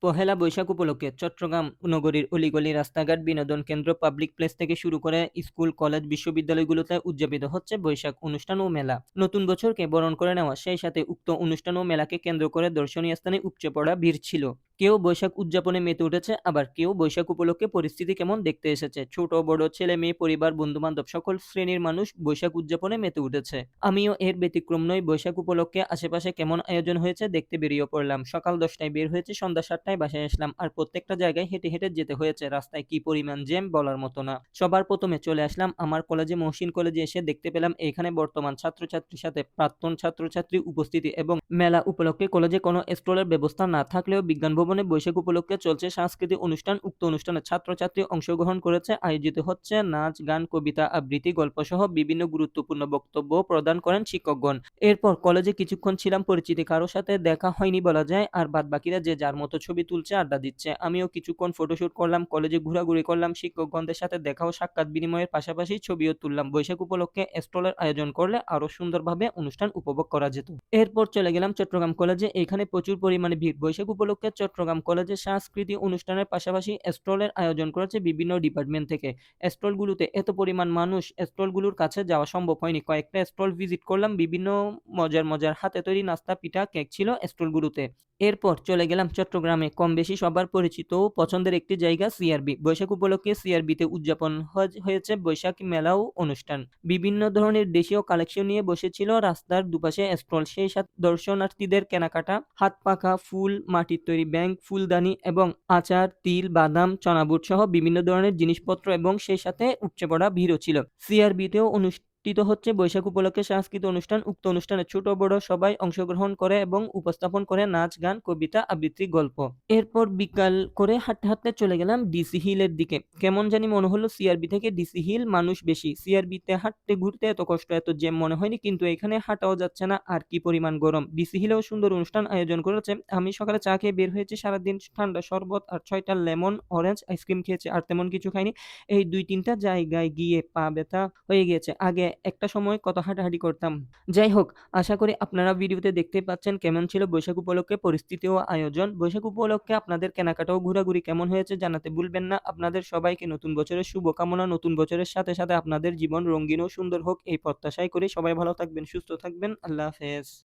পহেলা বৈশাখ উপলক্ষে চট্টগ্রাম নগরীর অলিগলি, রাস্তাঘাট, বিনোদন কেন্দ্র, পাবলিক প্লেস থেকে শুরু করে স্কুল, কলেজ, বিশ্ববিদ্যালয়গুলোতে উদযাপিত হচ্ছে বৈশাখ অনুষ্ঠান ও মেলা। নতুন বছরকে বরণ করে নেওয়া, সেই সাথে উক্ত অনুষ্ঠান ও মেলাকে কেন্দ্র করে দর্শনীয় স্থানে উপচে পড়া ভিড় ছিল। কেউ বৈশাখ উদযাপনে মেতে উঠেছে, আবার কেউ বৈশাখ উপলক্ষে পরিস্থিতি কেমন দেখতে এসেছে। ছোট বড়, ছেলে মেয়ে, পরিবার, বন্ধু বান্ধব সকল শ্রেণীর মানুষ বৈশাখ উদযাপনে মেতে উঠেছে। আমিও এর ব্যতিক্রম নই। বৈশাখ উপলক্ষে আশেপাশে কেমন আয়োজন হয়েছে দেখতে বেরিয়ে পড়লাম। সকাল 10টায় বের হয়েছে, সন্ধ্যা 7টায় বাসায় আসলাম। আর প্রত্যেকটা জায়গায় হেঁটে হেঁটে যেতে হয়েছে। রাস্তায় কি পরিমাণ জ্যাম বলার মতো না। সবার প্রথমে চলে আসলাম আমার কলেজে, মহসিন কলেজে। এসে দেখতে পেলাম এখানে বর্তমান ছাত্রছাত্রীর সাথে প্রাক্তন ছাত্রছাত্রীর উপস্থিতি, এবং মেলা উপলক্ষে কলেজে কোনো স্টলের ব্যবস্থা না থাকলেও বিজ্ঞান ভবনে বৈশাখ উপলক্ষে চলছে সাংস্কৃতিক অনুষ্ঠান। উক্ত অনুষ্ঠানে ছাত্রছাত্রী অংশগ্রহণ করেছে। আয়োজিত হচ্ছে নাচ, গান, কবিতা আবৃত্তি, গল্প সহ বিভিন্ন গুরুত্বপূর্ণ বক্তব্য প্রদান করেন শিক্ষকগণ। এরপর কলেজে কিছুক্ষণ ছিলাম, পরিচিতি কারো সাথে দেখা হয়নি বলা যায়। আর বাদ বাকিরা যে যার মতো ছবি তুলছে, আড্ডা দিচ্ছে। আমিও কিছুক্ষণ ফটোশুট করলাম, কলেজে ঘোরাঘুরি করলাম, শিক্ষকগণদের সাথে দেখা ও সাক্ষাৎ বিনিময়ের পাশাপাশি ছবিও তুললাম। বৈশাখ উপলক্ষে স্টলের আয়োজন করলে আরো সুন্দরভাবে অনুষ্ঠান উপভোগ করা যেত। এরপর চলে গেলাম চট্টগ্রাম কলেজে। এখানে প্রচুর পরিমাণে ভিড়। বৈশাখ উপলক্ষে চট্টগ্রাম কলেজে সাংস্কৃতিক অনুষ্ঠানের পাশাপাশি স্টলের আয়োজন করেছে বিভিন্ন ডিপার্টমেন্ট থেকে। স্টলগুলোতে এত পরিমাণ মানুষ, স্টলগুলোর কাছে যাওয়া সম্ভব হয়নি। কয়েকটা স্টল ভিজিট করলাম। বিভিন্ন মজার মজার হাতে তৈরি নাস্তা, পিঠা, কেক ছিল স্টলগুলোতে। এরপর চলে গেলাম চট্টগ্রামে কম বেশি সবার পরিচিত ও পছন্দের একটি জায়গা, সিআরবি। বৈশাখ উপলক্ষে সিআরবিতে উদযাপন হয়েছে বৈশাখ মেলা ও অনুষ্ঠান। বিভিন্ন ধরনের দেশীয় কালেকশন নিয়ে বসেছিল রাস্তার দুপাশে স্টল। সেই সাথে দর্শনার্থীদের কেনাকাটা, হাত পাখা ফুল, মাটির তৈরি ব্যাংক, ফুলদানি এবং আচার, তিল, বাদাম, চনাবুট সহ বিভিন্ন ধরনের জিনিসপত্র, এবং সেই সাথে উপচে পড়া ভিড়ও ছিল। সিআরবিতেও অনুষ্ঠিত হচ্ছে বৈশাখ উপলক্ষে সাংস্কৃতিক অনুষ্ঠান। উক্ত অনুষ্ঠানে ছোট বড় সবাই অংশগ্রহণ করে এবং উপস্থাপন করে নাচ, গান, কবিতা, আবৃত্তি, গল্প। এরপর বিকাল করে হাঁটতে হাঁটতে চলে গেলাম ডিসি হিলের দিকে। কেমন জানি মনে হলো সিআরবি থেকে ডিসি হিল মানুষ বেশি। সিআরবিতে হাঁটতে ঘুরতে এত কষ্ট, এত জ্যাম মনে হয়নি, কিন্তু এখানে হাঁটাও যাচ্ছে না। আর কি পরিমাণ গরম। ডিসি হিলেও সুন্দর অনুষ্ঠান আয়োজন করেছে। আমি সকালে চা খেয়ে বের হয়েছি। সারাদিন ঠান্ডা শরবত আর 6টা লেমন অরেঞ্জ আইসক্রিম খেয়েছি, আর তেমন কিছু খাইনি। এই 2-3টা জায়গায় গিয়ে পা ব্যথা হয়ে গিয়েছে। আগে একটা সময় কত হাঁটাহাঁটি করতাম। যাই হোক, আশা করি আপনারা ভিডিওতে দেখতেই পাচ্ছেন কেমন ছিল বৈশাখ উপলক্ষে পরিস্থিতি ও আয়োজন। বৈশাখ উপলক্ষে আপনাদের কেনাকাটা ও ঘোরাঘুরি কেমন হয়েছে জানাতে ভুলবেন না। আপনাদের সবাইকে নতুন বছরের শুভকামনা। নতুন বছরের সাথে সাথে আপনাদের জীবন রঙিন ও সুন্দর হোক, এই প্রত্যাশাই করি। সবাই ভালো থাকবেন, সুস্থ থাকবেন। আল্লাহ হাফেজ।